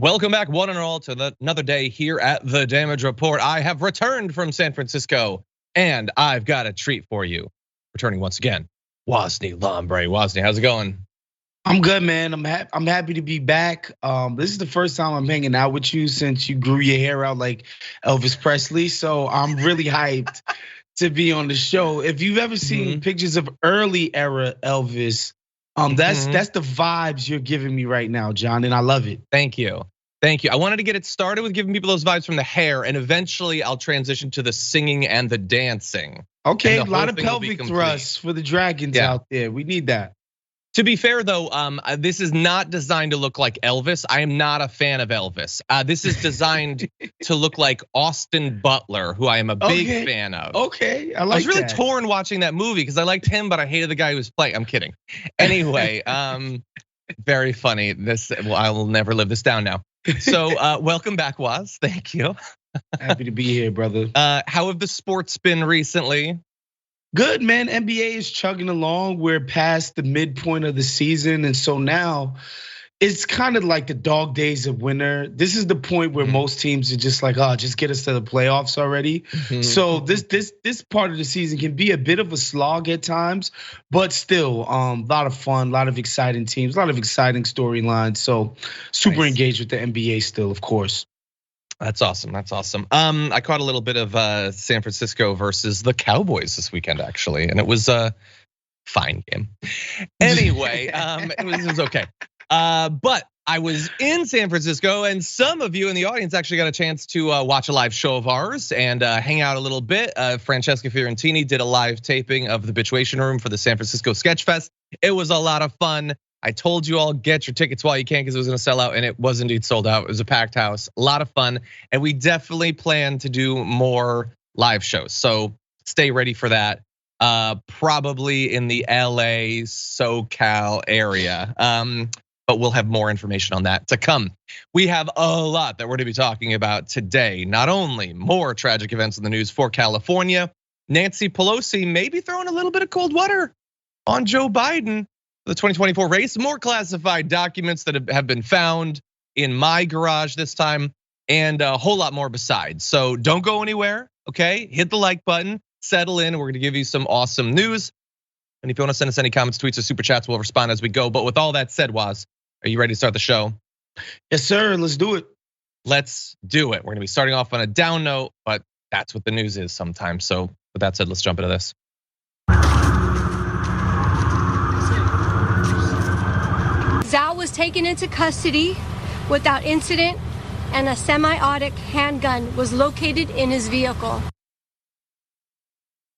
Welcome back, one and all, to another day here at the Damage Report. I have returned from San Francisco, and I've got a treat for you. Returning once again, Wosny, Lambre. Wosny, how's it going? I'm good, man. I'm happy to be back. This is the first time I'm hanging out with you since you grew your hair out like Elvis Presley. So I'm really hyped to be on the show. If you've ever seen pictures of early era Elvis, that's the vibes you're giving me right now, John, and I love it. Thank you. Thank you. I wanted to get it started with giving people those vibes from the hair, and eventually I'll transition to the singing and the dancing. Okay, a lot of pelvic thrusts for the dragons out there. We need that. To be fair though, this is not designed to look like Elvis. I am not a fan of Elvis. This is designed to look like Austin Butler, who I am a big fan of. Okay, I was really torn watching that movie because I liked him, but I hated the guy who was playing. I'm kidding. Anyway, very funny. I will never live this down now. So welcome back, Woz. Thank you. Happy to be here, brother. How have the sports been recently? Good, man. NBA is chugging along. We're past the midpoint of the season. And so now it's kind of like the dog days of winter. This is the point where most teams are just like, oh, just get us to the playoffs already. So this part of the season can be a bit of a slog at times, but still a lot of fun, a lot of exciting teams, a lot of exciting storylines. So super engaged with the NBA still, of course. That's awesome. That's awesome. I caught a little bit of San Francisco versus the Cowboys this weekend, actually, and it was a fine game. Anyway, it was okay. But I was in San Francisco, and some of you in the audience actually got a chance to watch a live show of ours and hang out a little bit. Francesca Fiorentini did a live taping of the Bituation Room for the San Francisco Sketch Fest. It was a lot of fun. I told you all, get your tickets while you can because it was gonna sell out, and it was indeed sold out. It was a packed house, a lot of fun, and we definitely plan to do more live shows. So stay ready for that. Probably in the LA, SoCal area. But we'll have more information on that to come. We have a lot that we're gonna be talking about today. Not only more tragic events in the news for California, Nancy Pelosi may be throwing a little bit of cold water on Joe Biden. The 2024 race, more classified documents that have been found in my garage this time, and a whole lot more besides. So don't go anywhere, okay? Hit the like button, settle in. We're gonna give you some awesome news. And if you wanna send us any comments, tweets, or super chats, we'll respond as we go. But with all that said, Woz, are you ready to start the show? Yes, sir, let's do it. Let's do it. We're gonna be starting off on a down note, but that's what the news is sometimes. So with that said, let's jump into this. Zhao was taken into custody without incident, and a semi-automatic handgun was located in his vehicle.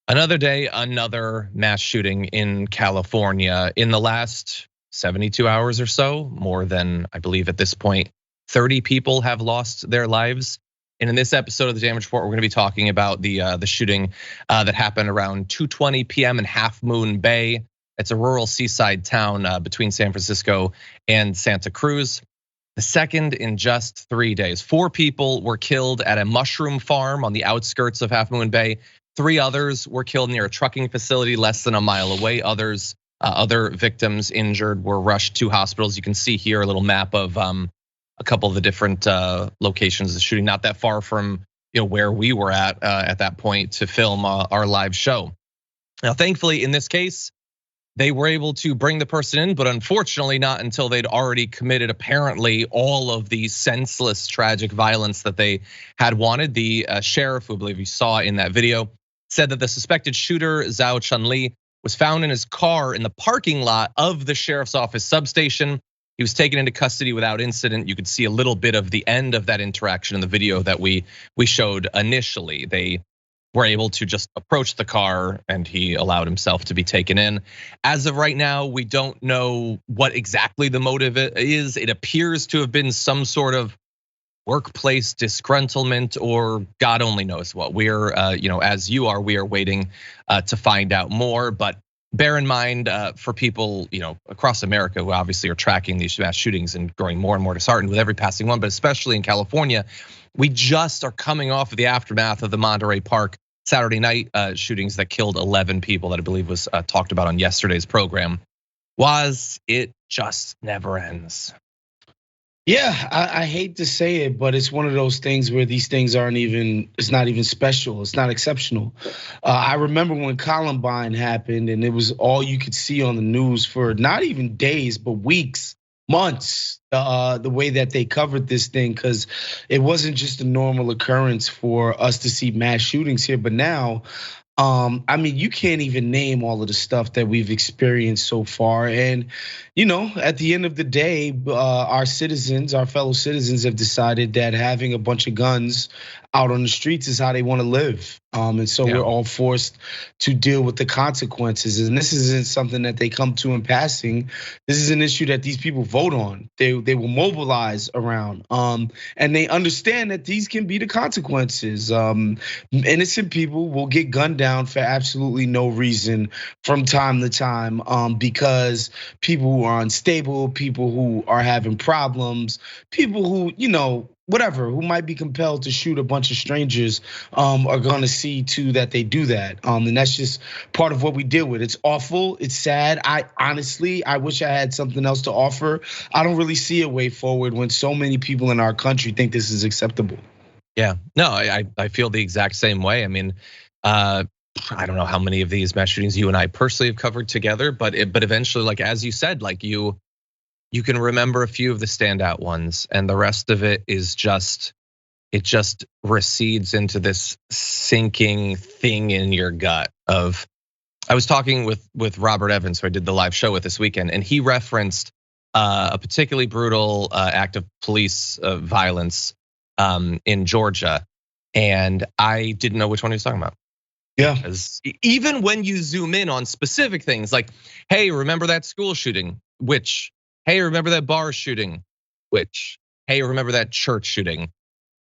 Another day, another mass shooting in California. In the last 72 hours or so, more than, I believe at this point, 30 people have lost their lives. And in this episode of the Damage Report, we're gonna be talking about the shooting that happened around 2:20 p.m. in Half Moon Bay. It's a rural seaside town between San Francisco and Santa Cruz. The second in just 3 days. 4 people were killed at a mushroom farm on the outskirts of Half Moon Bay. 3 others were killed near a trucking facility less than a mile away. Other victims injured were rushed to hospitals. You can see here a little map of a couple of the different locations of the shooting, not that far from where we were at that point to film our live show. Now, thankfully, in this case, they were able to bring the person in, but unfortunately not until they'd already committed apparently all of the senseless tragic violence that they had wanted. The sheriff, who I believe you saw in that video, said that the suspected shooter, Zhao Chunli, was found in his car in the parking lot of the sheriff's office substation. He was taken into custody without incident. You could see a little bit of the end of that interaction in the video that we showed initially. They were able to just approach the car and he allowed himself to be taken in. As of right now, we don't know what exactly the motive is. It appears to have been some sort of workplace disgruntlement or God only knows what. We're, as you are, we are waiting to find out more. But bear in mind for people, across America who obviously are tracking these mass shootings and growing more and more disheartened with every passing one, but especially in California, we just are coming off of the aftermath of the Monterey Park Saturday night shootings that killed 11 people that I believe was talked about on yesterday's program. It just never ends. Yeah, I hate to say it, but it's one of those things where these things it's not even special. It's not exceptional. I remember when Columbine happened and it was all you could see on the news for not even days, but weeks, months, the way that they covered this thing, because it wasn't just a normal occurrence for us to see mass shootings here, but now, I mean, you can't even name all of the stuff that we've experienced so far. And, at the end of the day, our fellow citizens have decided that having a bunch of guns out on the streets is how they want to live. And so we're all forced to deal with the consequences. And this isn't something that they come to in passing. This is an issue that these people vote on. They will mobilize around. And they understand that these can be the consequences. Innocent people will get gunned down for absolutely no reason from time to time, because people who are unstable, people who are having problems, people who, whatever, who might be compelled to shoot a bunch of strangers, are gonna see to that they do that. And that's just part of what we deal with. It's awful, it's sad. I wish I had something else to offer. I don't really see a way forward when so many people in our country think this is acceptable. Yeah, no, I feel the exact same way. I mean, I don't know how many of these mass shootings you and I personally have covered together, but eventually, like as you said, like you can remember a few of the standout ones, and the rest of it is just recedes into this sinking thing in your gut of. I was talking with Robert Evans, who I did the live show with this weekend, and he referenced a particularly brutal act of police violence in Georgia, and I didn't know which one he was talking about. Yeah. Because even when you zoom in on specific things like, hey, remember that school shooting? Which? Hey, remember that bar shooting? Which? Hey, remember that church shooting?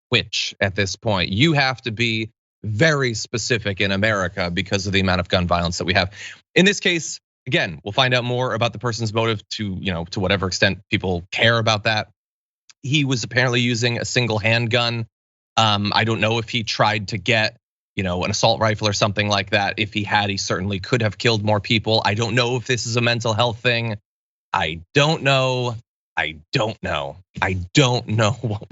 Which? At this point, you have to be very specific in America because of the amount of gun violence that we have. In this case, again, we'll find out more about the person's motive to whatever extent people care about that. He was apparently using a single handgun. I don't know if he tried to get an assault rifle or something like that. If he had, he certainly could have killed more people. I don't know if this is a mental health thing. I don't know what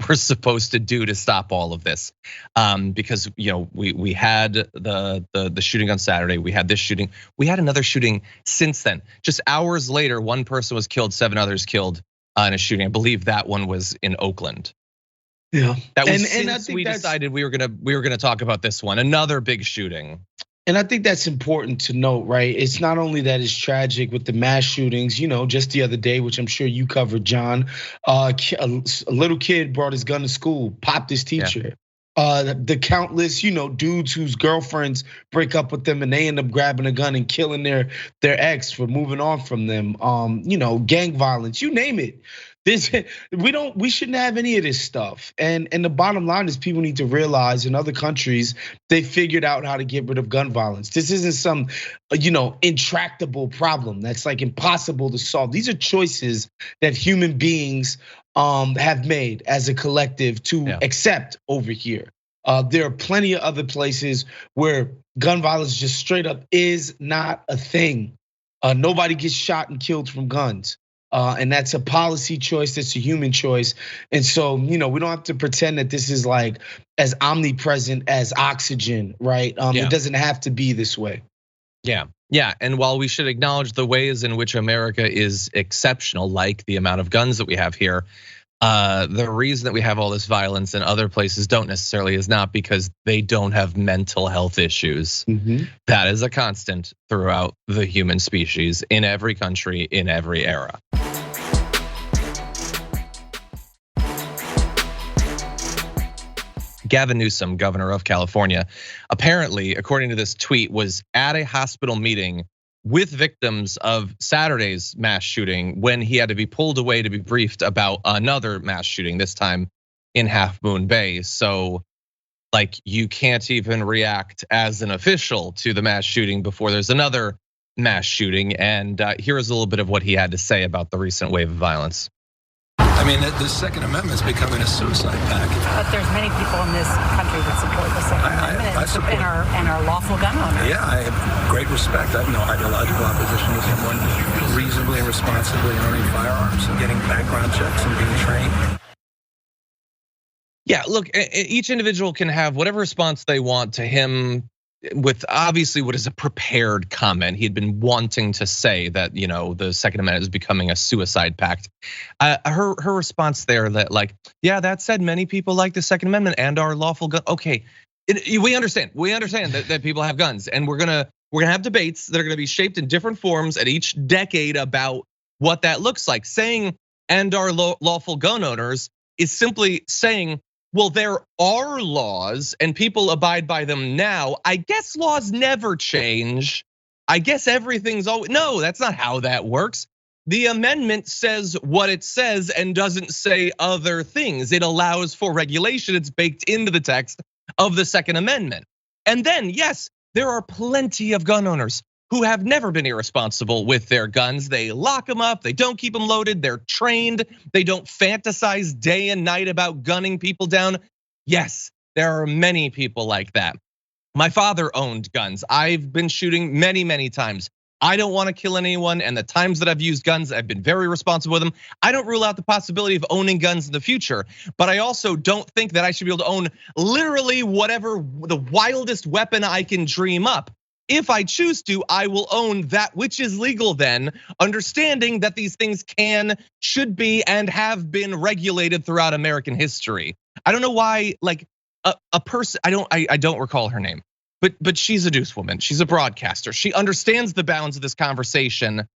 we're supposed to do to stop all of this, because we had the shooting on Saturday. We had this shooting. We had another shooting since then. Just hours later, one person was killed, 7 others killed in a shooting. I believe that one was in Oakland. Yeah, that was since we decided we were gonna talk about this one, another big shooting. And I think that's important to note, right? It's not only that it's tragic with the mass shootings, just the other day, which I'm sure you covered, John. A little kid brought his gun to school, popped his teacher. Yeah. The countless, dudes whose girlfriends break up with them and they end up grabbing a gun and killing their ex for moving on from them. Gang violence, you name it. We shouldn't have any of this stuff. And the bottom line is people need to realize in other countries, they figured out how to get rid of gun violence. This isn't some, intractable problem that's like impossible to solve. These are choices that human beings have made as a collective to accept over here. There are plenty of other places where gun violence just straight up is not a thing. Nobody gets shot and killed from guns. And that's a policy choice, that's a human choice. And so, we don't have to pretend that this is like as omnipresent as oxygen, right? It doesn't have to be this way. Yeah. And while we should acknowledge the ways in which America is exceptional, like the amount of guns that we have here, the reason that we have all this violence in other places don't necessarily is not because they don't have mental health issues. Mm-hmm. That is a constant throughout the human species in every country, in every era. Gavin Newsom, governor of California, apparently, according to this tweet, was at a hospital meeting with victims of Saturday's mass shooting when he had to be pulled away to be briefed about another mass shooting, this time in Half Moon Bay. So like you can't even react as an official to the mass shooting before there's another mass shooting. And here is a little bit of what he had to say about the recent wave of violence. I mean, the Second Amendment is becoming a suicide pact. But there's many people in this country that support the Second Amendment and are lawful gun owners. Yeah, I have great respect. I have no ideological opposition to someone reasonably and responsibly owning firearms and getting background checks and being trained. Yeah, look, each individual can have whatever response they want to him with obviously what is a prepared comment. He had been wanting to say that, the Second Amendment is becoming a suicide pact. Her response there that like, yeah, that said, many people like the Second Amendment and our lawful gun. Okay, we understand that people have guns, and we're gonna have debates that are gonna be shaped in different forms at each decade about what that looks like. Saying and our lawful gun owners is simply saying, well, there are laws and people abide by them now. I guess laws never change. I guess everything's always, no, that's not how that works. The amendment says what it says and doesn't say other things. It allows for regulation. It's baked into the text of the Second Amendment. And then, yes, there are plenty of gun owners who have never been irresponsible with their guns. They lock them up, they don't keep them loaded, they're trained, they don't fantasize day and night about gunning people down. Yes, there are many people like that. My father owned guns. I've been shooting many, many times. I don't want to kill anyone, and the times that I've used guns, I've been very responsible with them. I don't rule out the possibility of owning guns in the future, but I also don't think that I should be able to own literally whatever the wildest weapon I can dream up. If I choose to, I will own that which is legal then, understanding that these things should be, and have been regulated throughout American history. I don't know why, like a person, I don't recall her name, but she's a deuce woman. She's a broadcaster. She understands the bounds of this conversation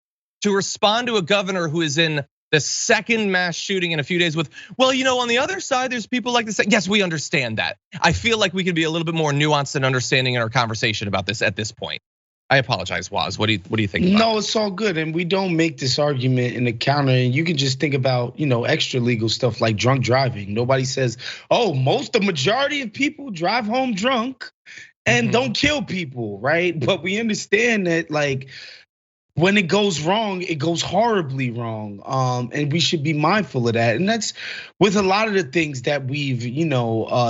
to respond to a governor who is in the second mass shooting in a few days with, well, on the other side, there's people like this. Yes, we understand that. I feel like we can be a little bit more nuanced and understanding in our conversation about this at this point. I apologize, Woz. What do you think? No, it's all good, and we don't make this argument in the counter. And you can just think about, extra legal stuff like drunk driving. Nobody says, oh, the majority of people drive home drunk and don't kill people, right? But we understand that, like, when it goes wrong, it goes horribly wrong. And we should be mindful of that. And that's with a lot of the things that we've,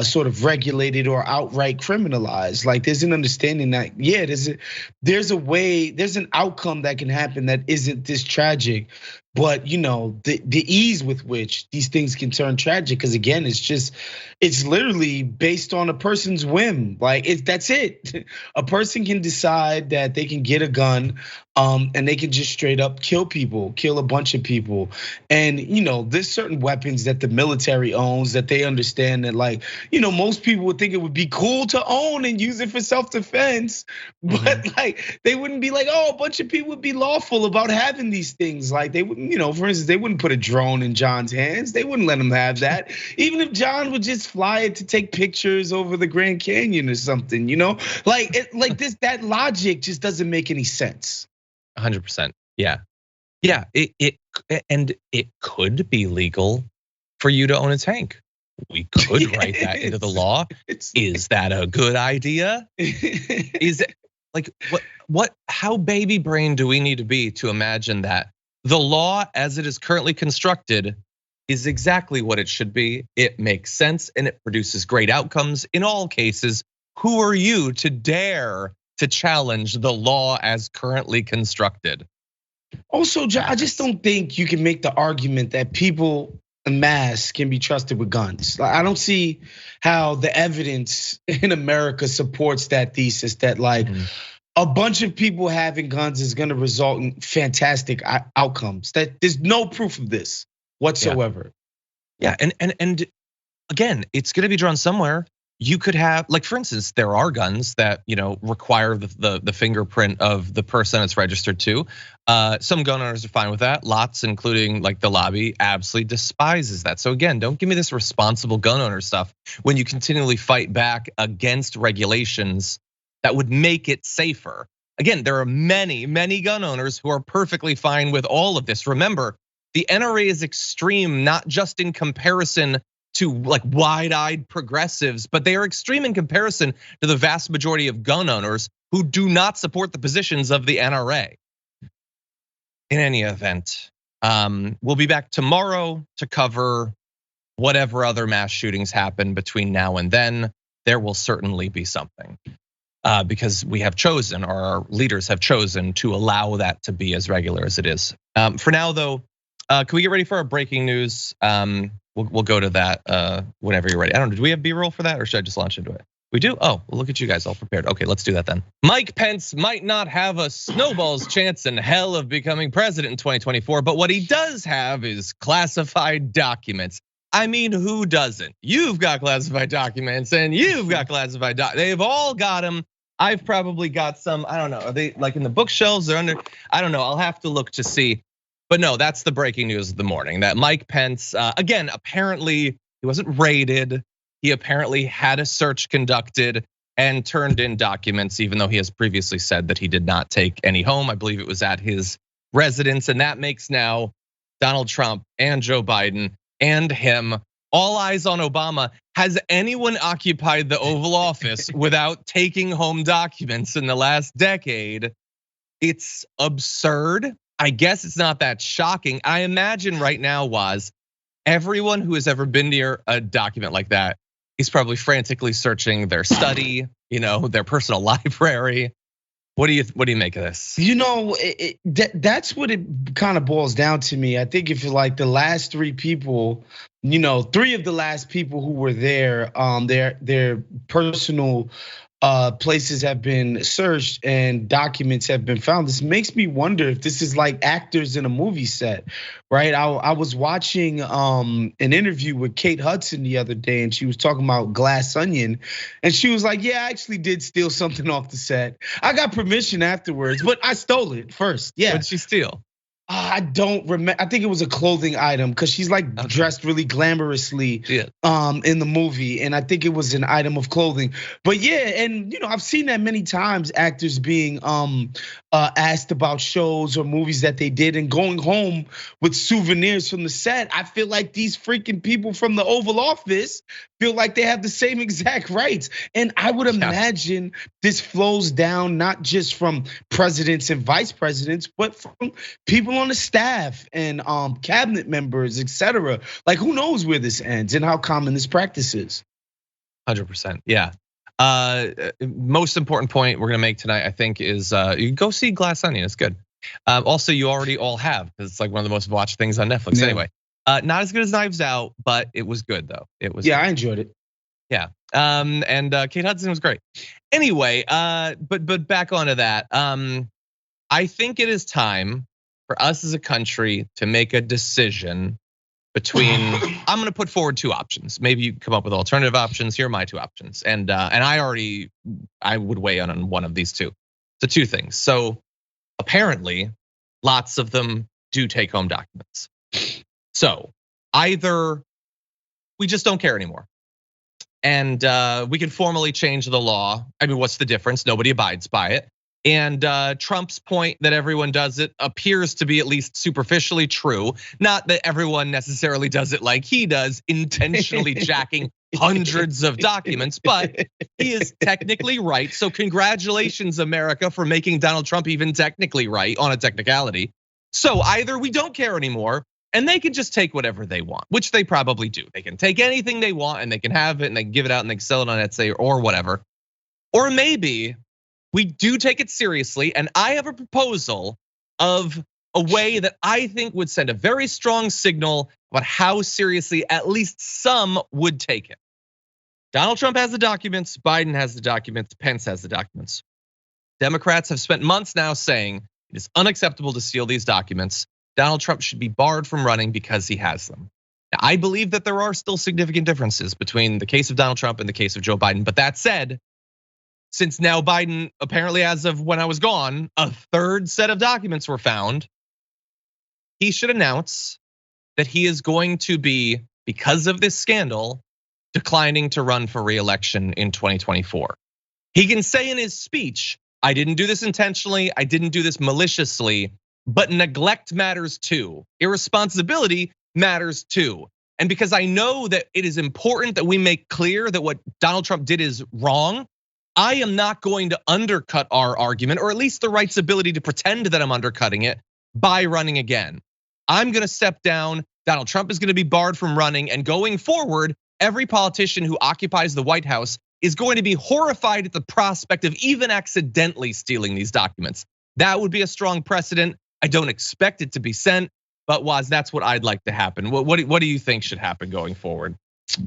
sort of regulated or outright criminalized. Like there's an understanding that, yeah, there's a way, there's an outcome that can happen that isn't this tragic. But the ease with which these things can turn tragic, because again, it's literally based on a person's whim. Like that's it. A person can decide that they can get a gun, and they can just straight up kill people, kill a bunch of people. And there's certain weapons that the military owns that they understand that, like, most people would think it would be cool to own and use it for self-defense, but like they wouldn't be like, oh, a bunch of people would be lawful about having these things. Like they wouldn't. For instance, they wouldn't put a drone in John's hands. They wouldn't let him have that. Even if John would just fly it to take pictures over the Grand Canyon or something, that logic just doesn't make any sense. 100%. Yeah. And it could be legal for you to own a tank. We could write that into the law. Is that a good idea? Is it like how baby brain do we need to be to imagine that the law as it is currently constructed is exactly what it should be? It makes sense and it produces great outcomes in all cases. Who are you to dare to challenge the law as currently constructed? Also, I just don't think you can make the argument that people en masse can be trusted with guns. I don't see how the evidence in America supports that thesis that like a bunch of people having guns is gonna result in fantastic outcomes. That there's no proof of this whatsoever. Yeah, and again, it's gonna be drawn somewhere. You could have, like, for instance, there are guns that require the fingerprint of the person it's registered to. Some gun owners are fine with that. Lots, including like the lobby, absolutely despises that. So again, don't give me this responsible gun owner stuff when you continually fight back against regulations that would make it safer. Again, there are many, many gun owners who are perfectly fine with all of this. Remember, the NRA is extreme, not just in comparison to like wide-eyed progressives, but they are extreme in comparison to the vast majority of gun owners who do not support the positions of the NRA. In any event, we'll be back tomorrow to cover whatever other mass shootings happen between now and then. There will certainly be something. Because we have chosen, or our leaders have chosen, to allow that to be as regular as it is. For now, though, Can we get ready for our breaking news? We'll go to that whenever you're ready. I don't know, do we have B-roll for that or should I just launch into it? We do? Oh, well, look at you guys all prepared. Okay, let's do that then. Mike Pence might not have a snowball's chance in hell of becoming president in 2024, but what he does have is classified documents. I mean, who doesn't? You've got classified documents and you've got classified they've all got them. I've probably got some, I don't know, are they like in the bookshelves? They're under, I don't know, I'll have to look to see. But no, that's the breaking news of the morning, that Mike Pence, again, apparently he wasn't raided. He apparently had a search conducted and turned in documents, even though he has previously said that he did not take any home. I believe it was at his residence, and that makes now Donald Trump and Joe Biden and him all eyes on Obama. Has anyone occupied the Oval Office without taking home documents in the last decade? It's absurd. I guess it's not that shocking. I imagine right now, everyone who has ever been near a document like that is probably frantically searching their study, their personal library. What do you make of this? That's what it kind of boils down to me. I think if you're like the last three people, three of the last people who were there, their personal places have been searched and documents have been found. This makes me wonder if this is like actors in a movie set, right? I was watching an interview with Kate Hudson the other day, and she was talking about Glass Onion, and she was like, "Yeah, I actually did steal something off the set. I got permission afterwards, but I stole it first." Yeah. What'd she steal? I don't remember. I think it was a clothing item because she's like dressed really glamorously in the movie, and I think it was an item of clothing. But yeah, and I've seen that many times, actors being asked about shows or movies that they did and going home with souvenirs from the set. I feel like these freaking people from the Oval Office feel like they have the same exact rights, and I would imagine this flows down not just from presidents and vice presidents, but from people on the staff and cabinet members, etc. Like, who knows where this ends and how common this practice is. 100%, yeah. Most important point we're gonna make tonight, I think, is you can go see Glass Onion. It's good. Also, you already all have, because it's like one of the most watched things on Netflix. Yeah. Anyway, not as good as Knives Out, but it was good though. It was. Yeah, good. I enjoyed it. Yeah, and Kate Hudson was great. Anyway, but back onto that. I think it is time for us as a country to make a decision between, I'm gonna put forward two options. Maybe you come up with alternative options. Here are my two options. And I would weigh in on one of these two. So two things. So apparently lots of them do take home documents. So either we just don't care anymore, and we can formally change the law. I mean, what's the difference? Nobody abides by it. And Trump's point that everyone does it appears to be at least superficially true. Not that everyone necessarily does it like he does, intentionally jacking hundreds of documents, but he is technically right. So congratulations, America, for making Donald Trump even technically right on a technicality. So either we don't care anymore and they can just take whatever they want, which they probably do. They can take anything they want and they can have it and they can give it out and they can sell it on Etsy or whatever. Or maybe we do take it seriously, and I have a proposal of a way that I think would send a very strong signal about how seriously at least some would take it. Donald Trump has the documents, Biden has the documents, Pence has the documents. Democrats have spent months now saying it is unacceptable to steal these documents. Donald Trump should be barred from running because he has them. Now, I believe that there are still significant differences between the case of Donald Trump and the case of Joe Biden, but that said, since now Biden, apparently as of when I was gone, a third set of documents were found, he should announce that he is going to be, because of this scandal, declining to run for re-election in 2024. He can say in his speech, I didn't do this intentionally, I didn't do this maliciously, but neglect matters too. Irresponsibility matters too. And because I know that it is important that we make clear that what Donald Trump did is wrong, I am not going to undercut our argument, or at least the right's ability to pretend that I'm undercutting it, by running again. I'm gonna step down. Donald Trump is gonna be barred from running, and going forward, every politician who occupies the White House is going to be horrified at the prospect of even accidentally stealing these documents. That would be a strong precedent. I don't expect it to be sent, But Woz, that's what I'd like to happen. What do you think should happen going forward?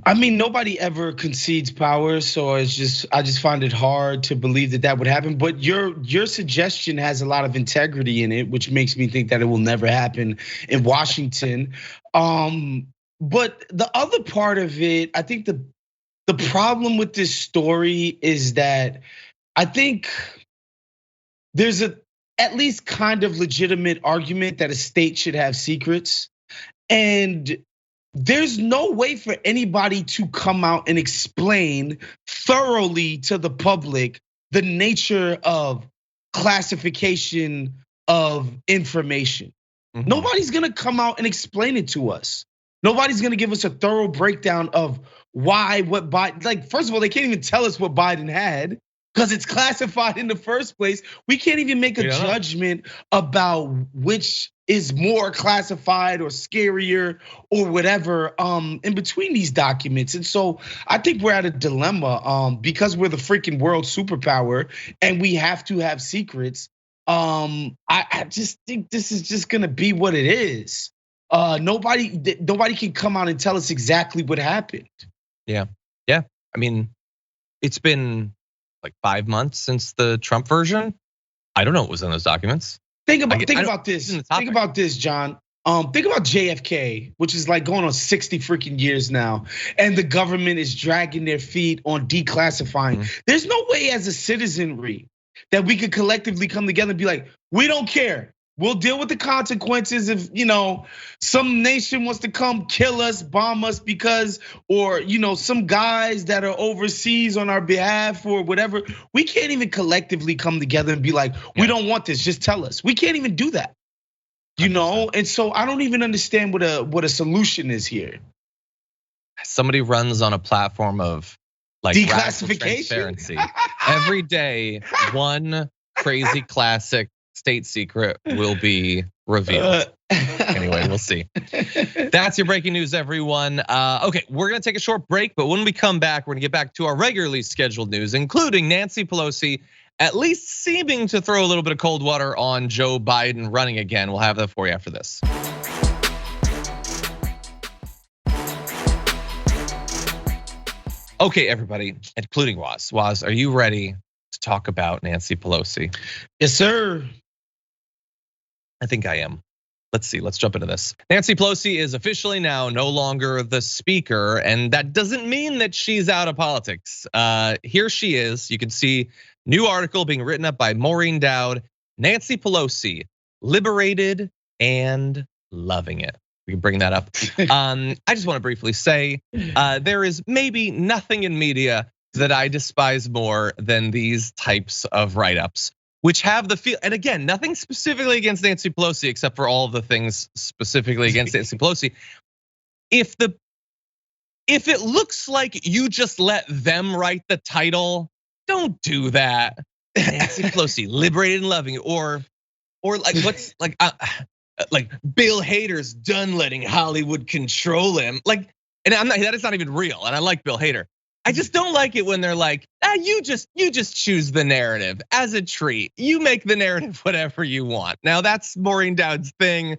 I mean, nobody ever concedes power, so I just find it hard to believe that would happen. But your suggestion has a lot of integrity in it, which makes me think that it will never happen in Washington. But the other part of it, I think the problem with this story is that I think there's at least kind of legitimate argument that a state should have secrets, and there's no way for anybody to come out and explain thoroughly to the public the nature of classification of information. Mm-hmm. Nobody's gonna come out and explain it to us. Nobody's gonna give us a thorough breakdown of why, what Biden, like, first of all, they can't even tell us what Biden had because it's classified in the first place. We can't even make a judgment about which is more classified or scarier or whatever in between these documents. And so I think we're at a dilemma because we're the freaking world superpower and we have to have secrets. I just think this is just gonna be what it is. Nobody can come out and tell us exactly what happened. Yeah. I mean, it's been like 5 months since the Trump version. I don't know what was in those documents. Think about this. Think about this, John. Think about JFK, which is like going on 60 freaking years now, and the government is dragging their feet on declassifying. Mm-hmm. There's no way as a citizenry that we could collectively come together and be like, we don't care. We'll deal with the consequences if, some nation wants to come kill us, bomb us because, or, some guys that are overseas on our behalf or whatever. We can't even collectively come together and be like, we don't want this, just tell us. We can't even do that, And so I don't even understand what a solution is here. Somebody runs on a platform of like declassification, transparency. Every day, one crazy classic state secret will be revealed. Anyway, we'll see. That's your breaking news, everyone. Okay, we're gonna take a short break, but when we come back, we're gonna get back to our regularly scheduled news, including Nancy Pelosi at least seeming to throw a little bit of cold water on Joe Biden running again. We'll have that for you after this. Okay, everybody, including Woz. Woz, are you ready to talk about Nancy Pelosi? Yes, sir. I think I am. Let's see, let's jump into this. Nancy Pelosi is officially now no longer the speaker, and that doesn't mean that she's out of politics. Here she is, you can see new article being written up by Maureen Dowd. Nancy Pelosi, liberated and loving it. We can bring that up. I just want to briefly say, there is maybe nothing in media that I despise more than these types of write-ups, which have the feel, and again, nothing specifically against Nancy Pelosi, except for all of the things specifically against Nancy Pelosi. If it looks like you just let them write the title, don't do that. Nancy Pelosi, liberated and loving, or like what's like Bill Hader's done letting Hollywood control him. Like, and that is not even real. And I like Bill Hader. I just don't like it when they're like, you just choose the narrative as a treat. You make the narrative whatever you want. Now that's Maureen Dowd's thing.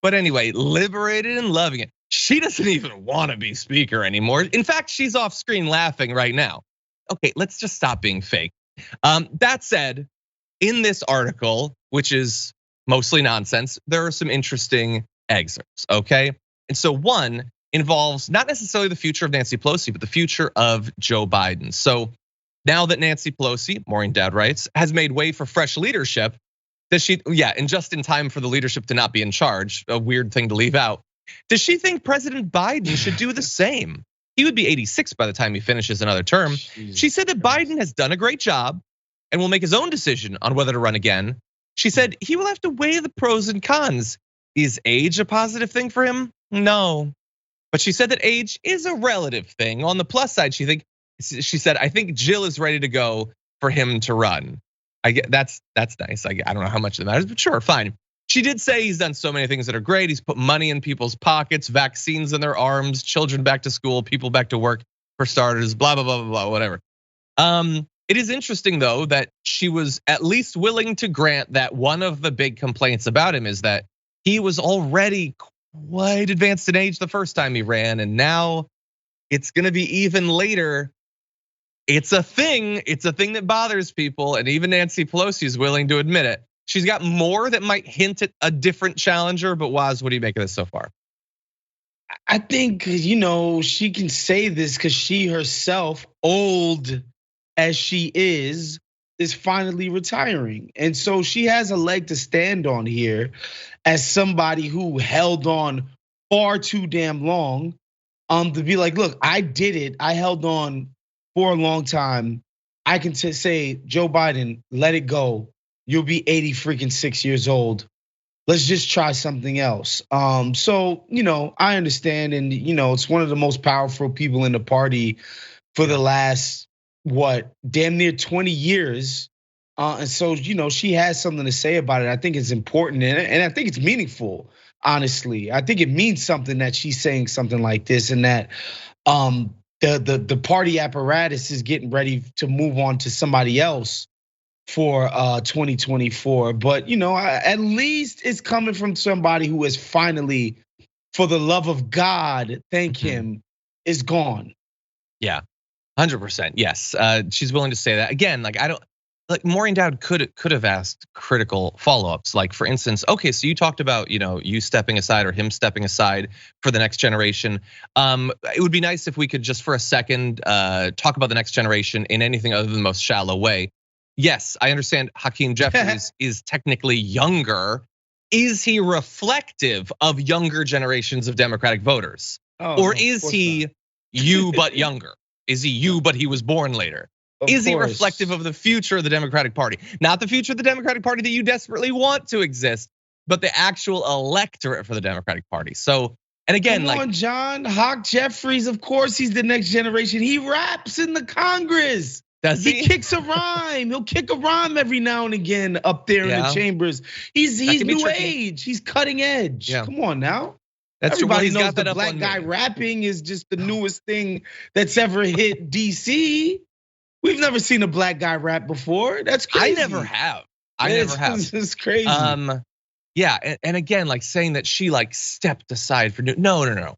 But anyway, liberated and loving it. She doesn't even want to be speaker anymore. In fact, she's off screen laughing right now. Okay, let's just stop being fake. That said, in this article, which is mostly nonsense, there are some interesting excerpts, okay? And so one involves not necessarily the future of Nancy Pelosi, but the future of Joe Biden. So now that Nancy Pelosi, Maureen Dowd writes, has made way for fresh leadership, does she, and just in time for the leadership to not be in charge, a weird thing to leave out. Does she think President Biden should do the same? He would be 86 by the time he finishes another term. She said that Biden has done a great job and will make his own decision on whether to run again. She said he will have to weigh the pros and cons. Is age a positive thing for him? No. But she said that age is a relative thing. On the plus side, she said, I think Jill is ready to go for him to run. I get that's nice. I don't know how much it matters, but sure, fine. She did say he's done so many things that are great. He's put money in people's pockets, vaccines in their arms, children back to school, people back to work for starters, blah, blah, blah, blah, blah, whatever. It is interesting though that she was at least willing to grant that one of the big complaints about him is that he was already quite advanced in age the first time he ran, and now it's gonna be even later. It's a thing that bothers people, and even Nancy Pelosi is willing to admit it. She's got more that might hint at a different challenger, but Woz, what do you make of this so far? I think, she can say this because she herself, old as she is finally retiring. And so she has a leg to stand on here as somebody who held on far too damn long to be like, look, I did it. I held on for a long time. I can say, Joe Biden, let it go. You'll be 80 freaking 6 years old. Let's just try something else. So, I understand, and it's one of the most powerful people in the party for the last, damn near 20 years. And so, she has something to say about it. I think it's important, and I think it's meaningful, honestly. I think it means something that she's saying something like this, and that the party apparatus is getting ready to move on to somebody else for 2024. But at least it's coming from somebody who is finally, for the love of God, thank him, is gone. Yeah, 100%. Yes, she's willing to say that again. Maureen Dowd could have asked critical follow-ups. Like, for instance, okay, so you talked about you stepping aside or him stepping aside for the next generation. It would be nice if we could just for a second talk about the next generation in anything other than the most shallow way. Yes, I understand Hakeem Jeffries is technically younger. Is he reflective of younger generations of Democratic voters? Or is he you but younger? Is he you but he was born later? Is he reflective of the future of the Democratic Party? Not the future of the Democratic Party that you desperately want to exist, but the actual electorate for the Democratic Party. So, and again, come on, John, Hawk Jeffries, of course he's the next generation. He raps in the Congress. Does he? He kicks a rhyme. He'll kick a rhyme every now and again up there in the chambers. He's new age. He's cutting edge. Yeah. Come on now. Everybody knows the black guy rapping is just the newest thing that's ever hit DC. We've never seen a black guy rap before. That's crazy. I never have. It's crazy. Yeah, and again, saying that she stepped aside for no.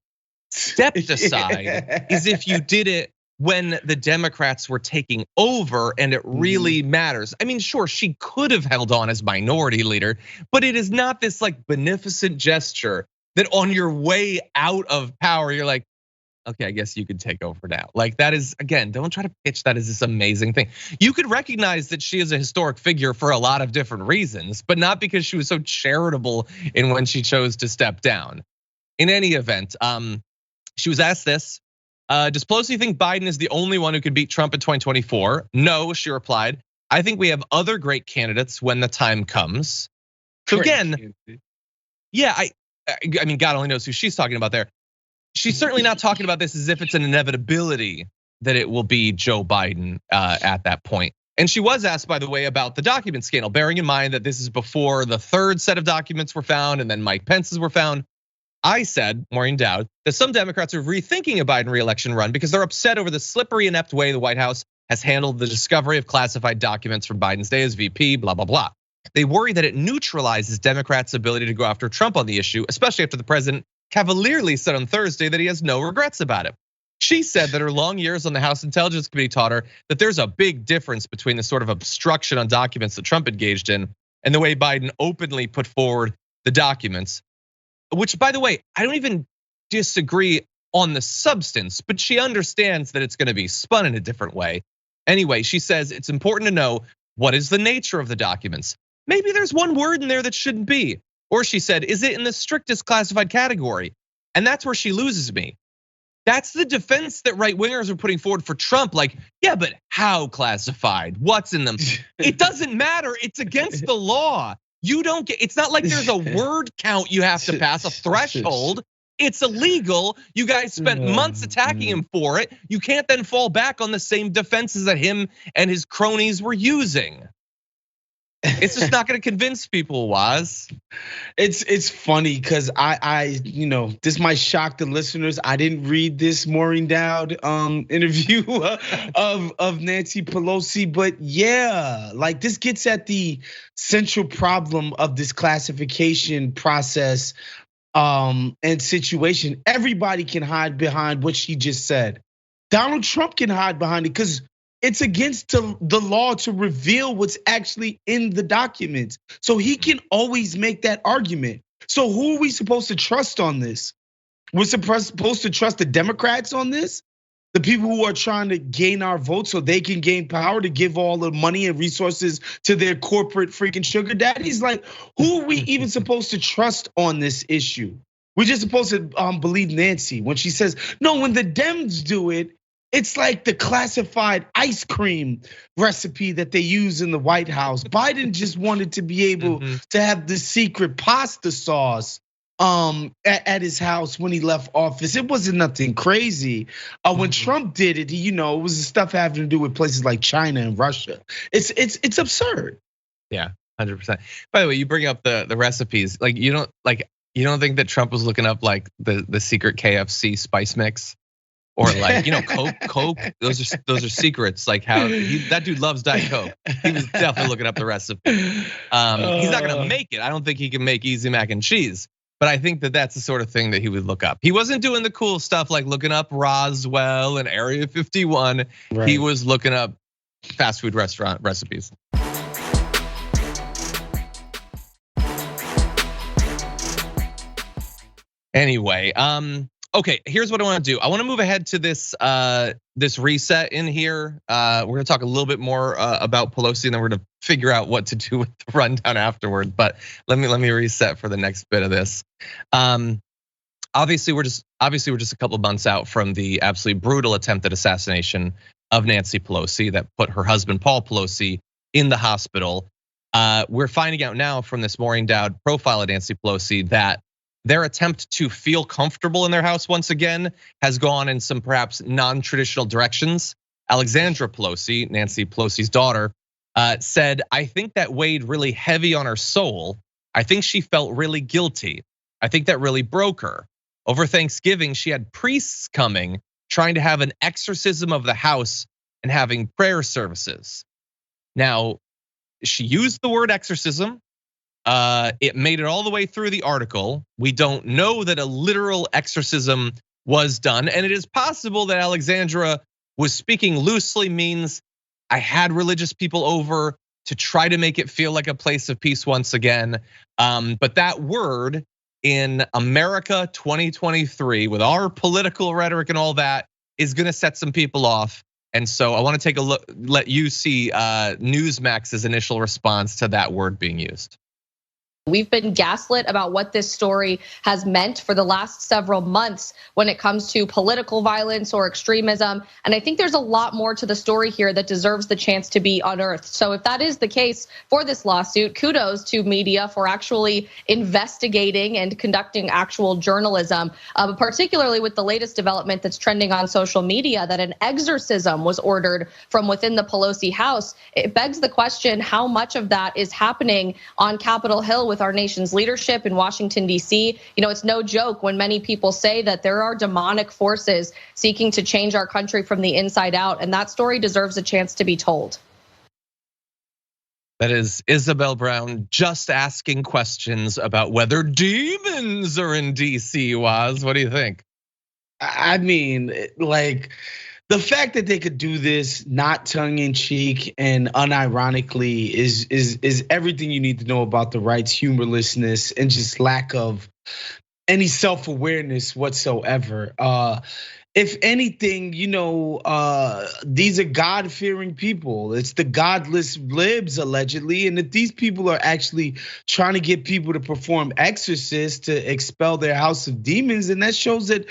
Stepped aside is if you did it when the Democrats were taking over and it really matters. I mean, sure, she could have held on as minority leader, but it is not this beneficent gesture that on your way out of power, you're like, okay, I guess you could take over now. That is, again, don't try to pitch that as this amazing thing. You could recognize that she is a historic figure for a lot of different reasons, but not because she was so charitable in when she chose to step down. In any event, she was asked this, does Pelosi think Biden is the only one who could beat Trump in 2024? No, she replied. I think we have other great candidates when the time comes. So again, yeah, I mean, God only knows who she's talking about there. She's certainly not talking about this as if it's an inevitability that it will be Joe Biden at that point. And she was asked, by the way, about the document scandal, bearing in mind that this is before the third set of documents were found and then Mike Pence's were found. I said, Maureen Dowd, that some Democrats are rethinking a Biden re-election run because they're upset over the slippery, inept way the White House has handled the discovery of classified documents from Biden's day as VP, blah, blah, blah. They worry that it neutralizes Democrats' ability to go after Trump on the issue, especially after the president cavalierly said on Thursday that he has no regrets about it. She said that her long years on the House Intelligence Committee taught her that there's a big difference between the sort of obstruction on documents that Trump engaged in and the way Biden openly put forward the documents. Which, by the way, I don't even disagree on the substance, but she understands that it's gonna be spun in a different way. Anyway, she says it's important to know what is the nature of the documents. Maybe there's one word in there that shouldn't be. Or she said, is it in the strictest classified category? And that's where she loses me. That's the defense that right wingers are putting forward for Trump. Yeah, but how classified? What's in them? It doesn't matter. It's against the law. You don't get, it's not like there's a word count you have to pass, a threshold. It's illegal. You guys spent months attacking him for it. You can't then fall back on the same defenses that him and his cronies were using. It's just not going to convince people, Woz. It's funny because this might shock the listeners. I didn't read this Maureen Dowd interview of Nancy Pelosi, but yeah, like this gets at the central problem of this classification process and situation. Everybody can hide behind what she just said. Donald Trump can hide behind it because it's against the law to reveal what's actually in the documents. So he can always make that argument. So who are we supposed to trust on this? We're supposed to trust the Democrats on this? The people who are trying to gain our votes so they can gain power to give all the money and resources to their corporate freaking sugar daddies? Like, who are we even supposed to trust on this issue? We're just supposed to believe Nancy when she says, no, when the Dems do it, it's like the classified ice cream recipe that they use in the White House. Biden just wanted to be able to have the secret pasta sauce at his house when he left office. It wasn't nothing crazy. When Trump did it, it was stuff having to do with places like China and Russia. It's absurd. Yeah, 100%. By the way, you bring up the recipes. Like you don't think that Trump was looking up like the secret KFC spice mix? Or like, Coke, those are secrets. Like how that dude loves Diet Coke. He was definitely looking up the recipe. He's not gonna make it. I don't think he can make easy mac and cheese. But I think that that's the sort of thing that he would look up. He wasn't doing the cool stuff like looking up Roswell and Area 51. Right. He was looking up fast food restaurant recipes. Anyway, okay, here's what I want to do. I want to move ahead to this reset in here. We're going to talk a little bit more about Pelosi, and then we're going to figure out what to do with the rundown afterward. But let me reset for the next bit of this. Obviously, we're just a couple of months out from the absolutely brutal attempted assassination of Nancy Pelosi that put her husband Paul Pelosi in the hospital. We're finding out now from this Maureen Dowd profile of Nancy Pelosi that their attempt to feel comfortable in their house once again has gone in some perhaps non-traditional directions. Alexandra Pelosi, Nancy Pelosi's daughter, said, I think that weighed really heavy on her soul. I think she felt really guilty. I think that really broke her. Over Thanksgiving, she had priests coming, trying to have an exorcism of the house and having prayer services. Now, she used the word exorcism. It made it all the way through the article. We don't know that a literal exorcism was done. And it is possible that Alexandra was speaking loosely means I had religious people over to try to make it feel like a place of peace once again. But that word in America 2023 with our political rhetoric and all that is gonna set some people off. And so I wanna take a look, let you see Newsmax's initial response to that word being used. We've been gaslit about what this story has meant for the last several months when it comes to political violence or extremism. And I think there's a lot more to the story here that deserves the chance to be unearthed. So if that is the case for this lawsuit, kudos to media for actually investigating and conducting actual journalism, particularly with the latest development that's trending on social media that an exorcism was ordered from within the Pelosi house. It begs the question, how much of that is happening on Capitol Hill with our nation's leadership in Washington, D.C. It's no joke when many people say that there are demonic forces seeking to change our country from the inside out, and that story deserves a chance to be told. That is Isabel Brown just asking questions about whether demons are in D.C., Woz. What do you think? I mean, like, the fact that they could do this not tongue in cheek and unironically is everything you need to know about the right's humorlessness and just lack of any self-awareness whatsoever. If anything, these are God-fearing people. It's the godless libs, allegedly. And if these people are actually trying to get people to perform exorcists to expel their house of demons, and that shows that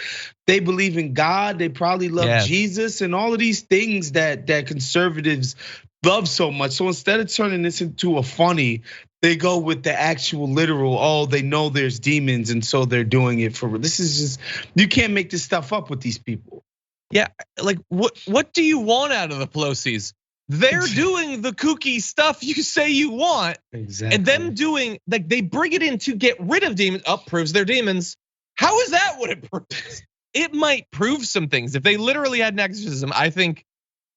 they believe in God, they probably love Jesus, and all of these things that conservatives love so much. So instead of turning this into a funny, they go with the actual literal, they know there's demons and so they're doing it for, this is just, you can't make this stuff up with these people. Yeah, like what do you want out of the Pelosi's? They're doing the kooky stuff you say you want. Exactly. And them doing, like, they bring it in to get rid of demons. Proves they're demons. How is that what it proves? It might prove some things. If they literally had an exorcism, I think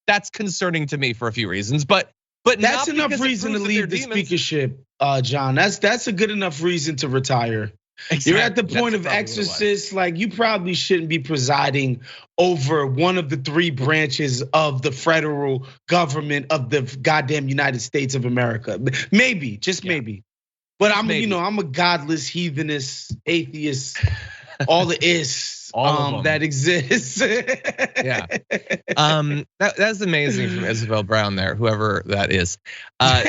that's concerning to me for a few reasons. But that's enough reason to leave the speakership, John. That's a good enough reason to retire. Exactly. You're at the point of exorcist, like you probably shouldn't be presiding over one of the three branches of the federal government of the goddamn United States of America. Maybe, just maybe. But I'm, I'm a godless, heathenist, atheist, all the is that exists. Yeah, that's amazing from Isabel Brown there, whoever that is.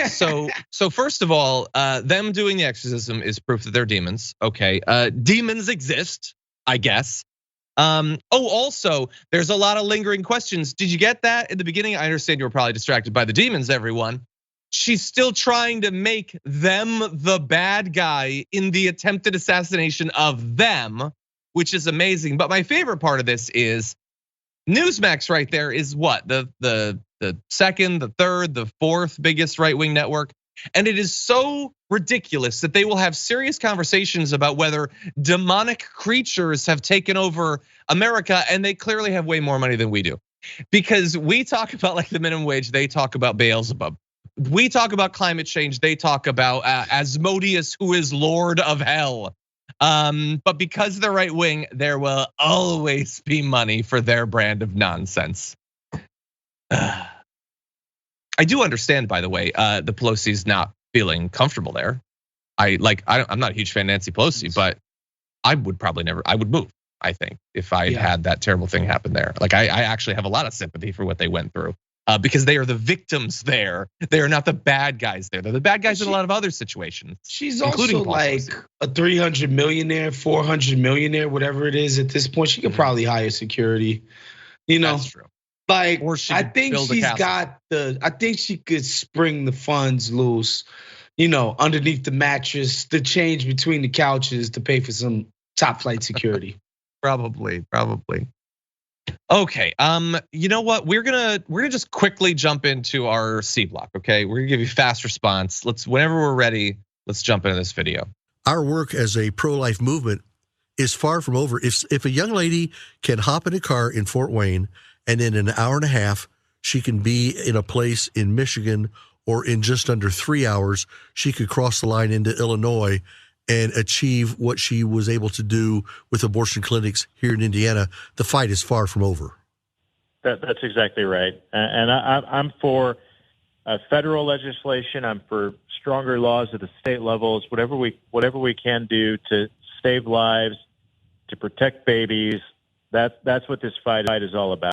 So first of all, them doing the exorcism is proof that they're demons. Okay, demons exist, I guess. Also, there's a lot of lingering questions. Did you get that in the beginning? I understand you were probably distracted by the demons, everyone. She's still trying to make them the bad guy in the attempted assassination of them, which is amazing. But my favorite part of this is Newsmax right there is what? The second, the third, the fourth biggest right-wing network. And it is so ridiculous that they will have serious conversations about whether demonic creatures have taken over America, and they clearly have way more money than we do. Because we talk about like the minimum wage, they talk about Beelzebub. We talk about climate change, they talk about Asmodeus, who is Lord of Hell. But because they're right wing, there will always be money for their brand of nonsense. I do understand, by the way, the Pelosi's not feeling comfortable there. I'm not a huge fan of Nancy Pelosi, but I would probably I would move, I think, if I had that terrible thing happen there. Like I actually have a lot of sympathy for what they went through. Because they are the victims there. They are not the bad guys there. They're the bad guys in a lot of other situations. She's also like a 300 millionaire, 400 millionaire, whatever it is at this point. She could probably hire security. That's true. Like I think I think she could spring the funds loose, underneath the mattress, the change between the couches to pay for some top flight security. Probably. Okay, you know what? We're gonna just quickly jump into our C block. Okay, we're gonna give you fast response. Whenever we're ready, let's jump into this video. Our work as a pro-life movement is far from over. If a young lady can hop in a car in Fort Wayne and in an hour and a half she can be in a place in Michigan, or in just under 3 hours she could cross the line into Illinois and achieve what she was able to do with abortion clinics here in Indiana, the fight is far from over. That's exactly right. And I'm for federal legislation. I'm for stronger laws at the state levels, whatever we can do to save lives, to protect babies. That's what this fight is all about.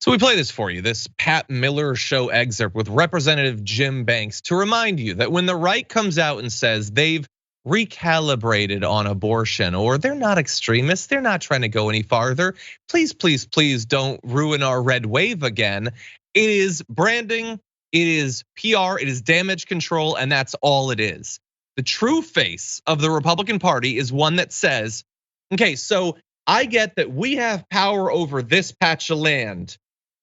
So we play this for you, this Pat Miller show excerpt with Representative Jim Banks to remind you that when the right comes out and says they've recalibrated on abortion, or they're not extremists, they're not trying to go any farther, please don't ruin our red wave again. It is branding, it is PR, it is damage control, and that's all it is. The true face of the Republican Party is one that says, okay, so I get that we have power over this patch of land,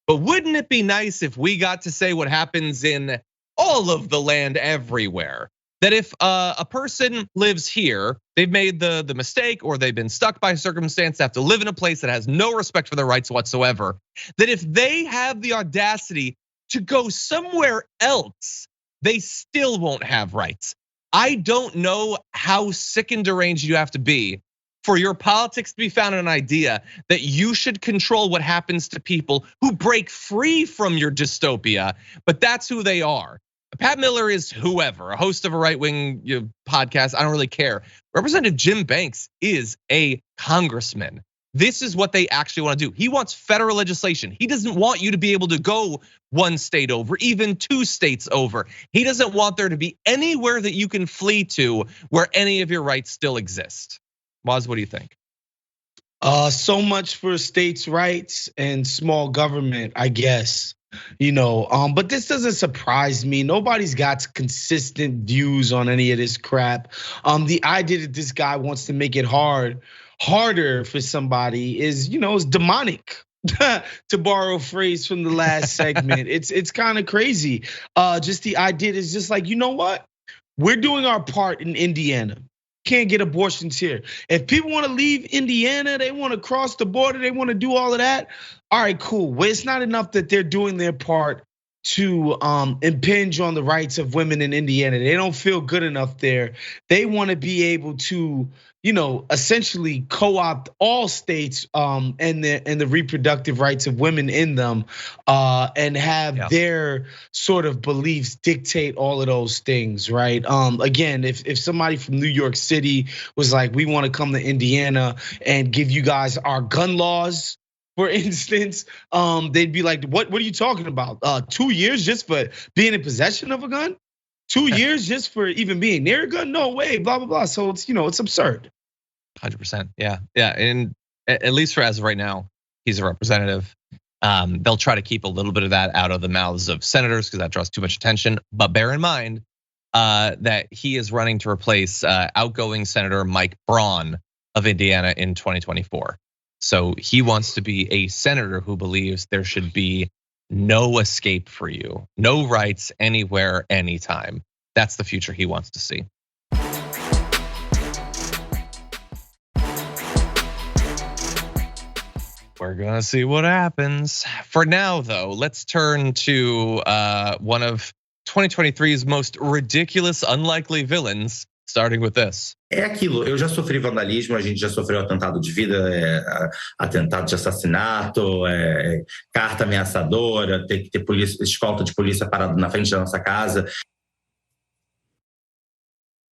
but wouldn't it be nice if we got to say what happens in all of the land everywhere? That if a person lives here, they've made the mistake, or they've been stuck by circumstance, they have to live in a place that has no respect for their rights whatsoever, that if they have the audacity to go somewhere else, they still won't have rights. I don't know how sick and deranged you have to be for your politics to be found in an idea that you should control what happens to people who break free from your dystopia, but that's who they are. Pat Miller is whoever, a host of a right-wing podcast, I don't really care. Representative Jim Banks is a congressman. This is what they actually want to do. He wants federal legislation. He doesn't want you to be able to go one state over, even 2 states over. He doesn't want there to be anywhere that you can flee to where any of your rights still exist. Woz, what do you think? So much for states' rights and small government, I guess. But this doesn't surprise me. Nobody's got consistent views on any of this crap. The idea that this guy wants to make it harder for somebody is, is demonic. to borrow a phrase from the last segment. It's kind of crazy. Just the idea is just like, you know what? We're doing our part in Indiana. Can't get abortions here. If people want to leave Indiana, they want to cross the border, they want to do all of that. All right, cool. Well, it's not enough that they're doing their part to impinge on the rights of women in Indiana. They don't feel good enough there. They want to be able to, essentially co-opt all states and the reproductive rights of women in them, and have their sort of beliefs dictate all of those things, right? Again, if somebody from New York City was like, we want to come to Indiana and give you guys our gun laws, for instance, they'd be like, what are you talking about? 2 years just for being in possession of a gun? 2 years just for even being near a gun? No way, blah, blah, blah. So it's, it's absurd. 100%, yeah. And at least for as of right now, he's a representative. They'll try to keep a little bit of that out of the mouths of senators because that draws too much attention. But bear in mind that he is running to replace outgoing Senator Mike Braun of Indiana in 2024. So he wants to be a senator who believes there should be no escape for you, no rights anywhere, anytime. That's the future he wants to see. We're gonna see what happens. For now, though, let's turn to one of 2023's most ridiculous, unlikely villains, starting with this. É aquilo, eu já sofri vandalismo, a gente já sofreu atentado de vida, atentado de assassinato, carta ameaçadora, ter que ter polícia, escolta de polícia parada na frente da nossa casa.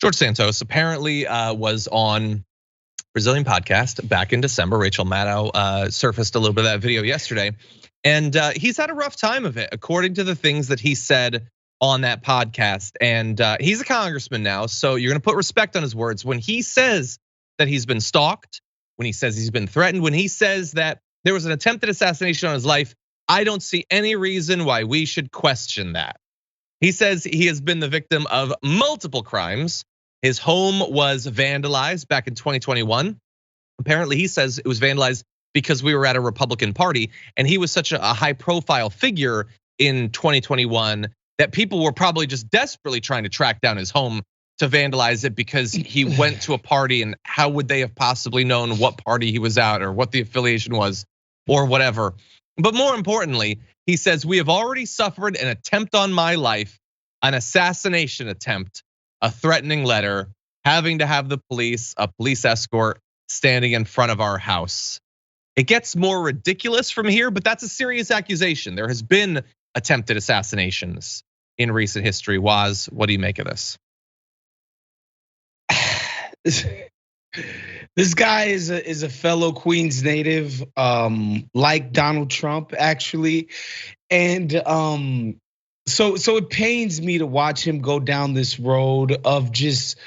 George Santos apparently was on Brazilian podcast back in December. Rachel Maddow surfaced a little bit of that video yesterday. And he's had a rough time of it, according to the things that he said on that podcast. And he's a congressman now, so you're gonna put respect on his words. When he says that he's been stalked, when he says he's been threatened, when he says that there was an attempted assassination on his life, I don't see any reason why we should question that. He says he has been the victim of multiple crimes. His home was vandalized back in 2021. Apparently, he says it was vandalized because we were at a Republican party, and he was such a high profile figure in 2021 that people were probably just desperately trying to track down his home to vandalize it because he went to a party, and how would they have possibly known what party he was at or what the affiliation was or whatever. But more importantly, he says, we have already suffered an attempt on my life, an assassination attempt, a threatening letter, having to have a police escort standing in front of our house. It gets more ridiculous from here, but that's a serious accusation. There has been attempted assassinations in recent history. Woz, what do you make of this? This guy is a fellow Queens native, like Donald Trump, actually. And so it pains me to watch him go down this road of just,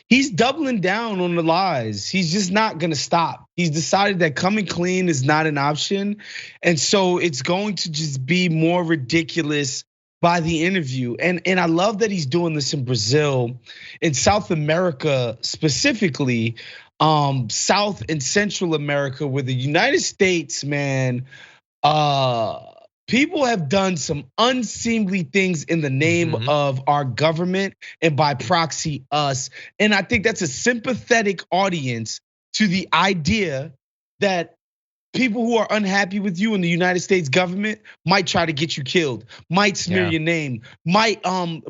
he's doubling down on the lies. He's just not gonna stop. He's decided that coming clean is not an option. And so it's going to just be more ridiculous by the interview. And I love that he's doing this in Brazil, in South America specifically, South and Central America, where the United States, man, people have done some unseemly things in the name of our government and by proxy us. And I think that's a sympathetic audience to the idea that people who are unhappy with you in the United States government might try to get you killed, might smear your name, might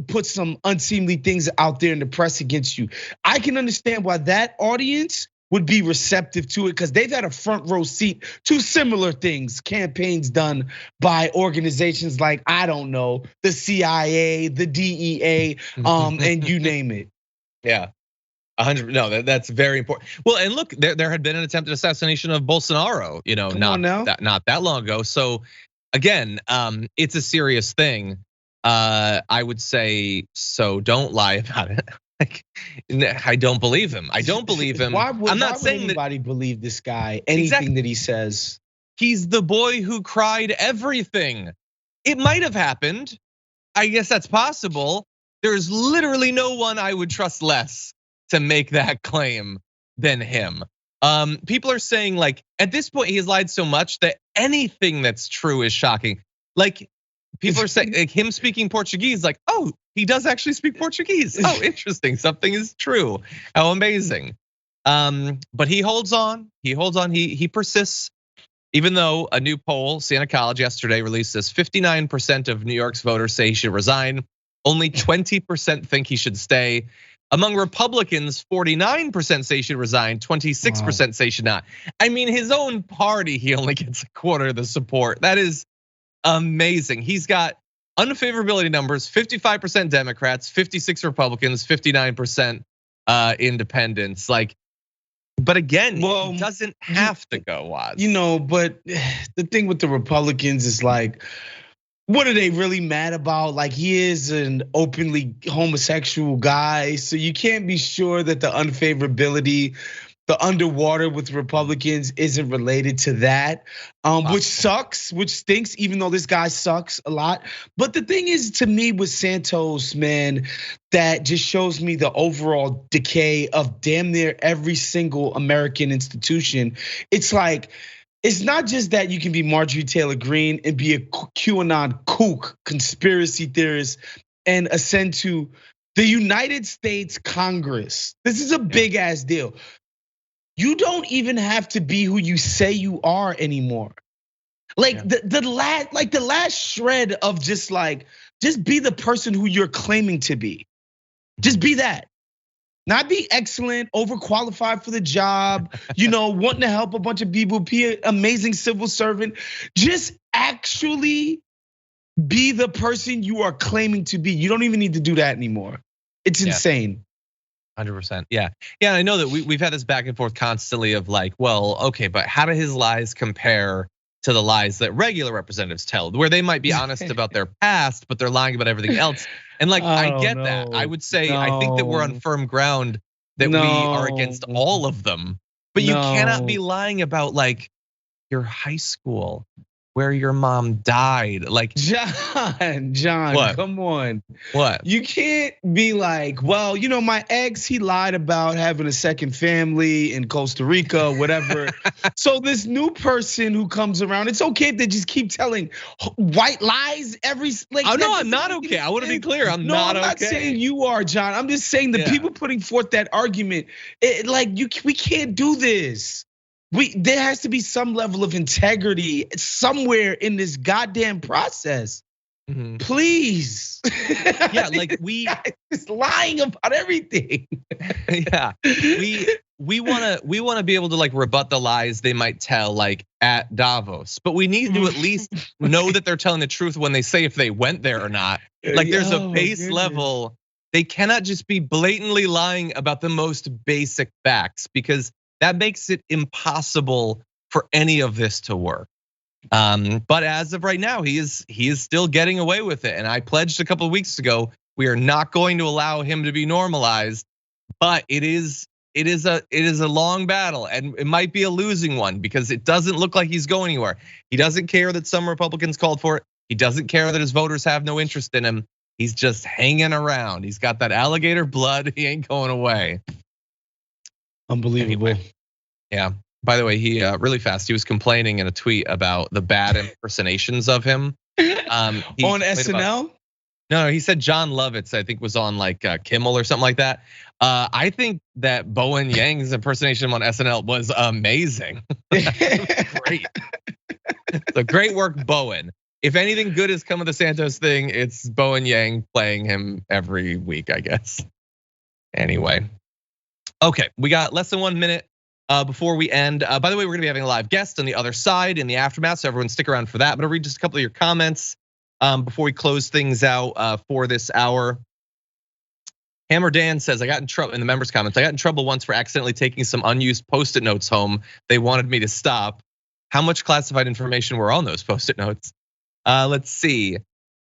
put some unseemly things out there in the press against you. I can understand why that audience would be receptive to it because they've had a front row seat to similar things, campaigns done by organizations like, I don't know, the CIA, the DEA, and you name it. Yeah. 100. No, that's very important. Well, and look, there had been an attempted assassination of Bolsonaro, not that long ago. So again, it's a serious thing. I would say, so don't lie about it. Like, I don't believe him. I don't believe him. I'm not saying anybody believe this guy, anything that he says. He's the boy who cried everything. It might have happened. I guess that's possible. There's literally no one I would trust less to make that claim than him. People are saying like at this point he has lied so much that anything that's true is shocking. Like people are saying like him speaking Portuguese, like, oh, he does actually speak Portuguese. Oh, interesting. Something is true. How amazing. But he holds on. He persists. Even though a new poll, Siena College yesterday released this, 59% of New York's voters say he should resign. Only 20% think he should stay. Among Republicans, 49% say he should resign, 26% say he should not. I mean, his own party, he only gets a quarter of the support. That is amazing. He's got unfavorability numbers, 55% Democrats, 56 Republicans, 59% independents. Like, but again, he doesn't have to go, Woz. But the thing with the Republicans is like, what are they really mad about? Like, he is an openly homosexual guy, so you can't be sure that the unfavorability, the underwater with Republicans isn't related to that, which sucks, which stinks, even though this guy sucks a lot. But the thing is, to me, with Santos, man, that just shows me the overall decay of damn near every single American institution. It's like, it's not just that you can be Marjorie Taylor Greene and be a QAnon kook, conspiracy theorist, and ascend to the United States Congress. This is a big ass deal. You don't even have to be who you say you are anymore. Like the last shred of just be the person who you're claiming to be. Just be that. Not be excellent, overqualified for the job, wanting to help a bunch of people, be an amazing civil servant. Just actually be the person you are claiming to be. You don't even need to do that anymore. It's insane. 100%. Yeah. I know that we've had this back and forth constantly of like, well, okay, but how do his lies compare to the lies that regular representatives tell, where they might be honest about their past, but they're lying about everything else? And like, I get that. I would say, I think that we're on firm ground that we are against all of them, but you cannot be lying about like your high school, where your mom died. Like, John, what? Come on. What? You can't be like, well, my ex, he lied about having a second family in Costa Rica, whatever. So this new person who comes around, it's okay if they just keep telling white lies every like. Oh no, I'm not okay. I want to be clear. I'm not okay. I'm not saying you are, John. I'm just saying the people putting forth that argument, we can't do this. There has to be some level of integrity somewhere in this goddamn process. Mm-hmm. Please. Yeah, like we is lying about everything. Yeah. We want to be able to like rebut the lies they might tell like at Davos, but we need to at least know that they're telling the truth when they say if they went there or not. Like there's a base level. They cannot just be blatantly lying about the most basic facts, because that makes it impossible for any of this to work. But as of right now, he is still getting away with it. And I pledged a couple of weeks ago, we are not going to allow him to be normalized. But it is a long battle, and it might be a losing one, because it doesn't look like he's going anywhere. He doesn't care that some Republicans called for it. He doesn't care that his voters have no interest in him. He's just hanging around. He's got that alligator blood. He ain't going away. Unbelievable. Anyway, yeah. By the way, he really fast. He was complaining in a tweet about the bad impersonations of him. On SNL? No, he said John Lovitz, I think, was on like Kimmel or something like that. I think that Bowen Yang's impersonation on SNL was amazing. Great. So great work, Bowen. If anything good has come of the Santos thing, it's Bowen Yang playing him every week, I guess. Anyway. Okay, we got less than 1 minute before we end. By the way, we're gonna be having a live guest on the other side in the aftermath, so everyone stick around for that. But I'll read just a couple of your comments before we close things out for this hour. Hammer Dan says, I got in trouble in the members' comments. I got in trouble once for accidentally taking some unused Post-it notes home. They wanted me to stop. How much classified information were on those Post-it notes? Let's see.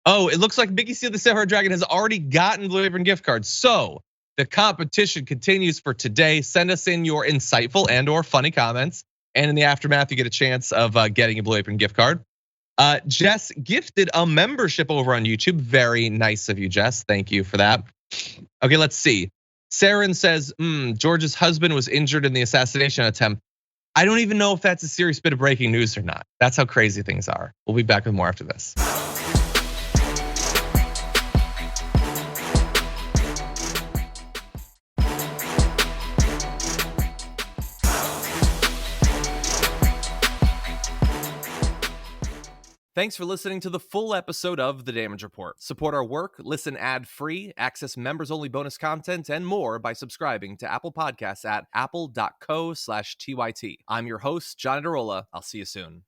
Oh, it looks like Mickey Steele the Sapphire Dragon has already gotten Blue Apron gift cards. So the competition continues for today. Send us in your insightful and or funny comments. And in the aftermath, you get a chance of getting a Blue Apron gift card. Jess gifted a membership over on YouTube. Very nice of you, Jess. Thank you for that. Okay, let's see. Saren says, George's husband was injured in the assassination attempt. I don't even know if that's a serious bit of breaking news or not. That's how crazy things are. We'll be back with more after this. Thanks for listening to the full episode of The Damage Report. Support our work, listen ad-free, access members-only bonus content, and more by subscribing to Apple Podcasts at apple.co/TYT. I'm your host, John Adarola. I'll see you soon.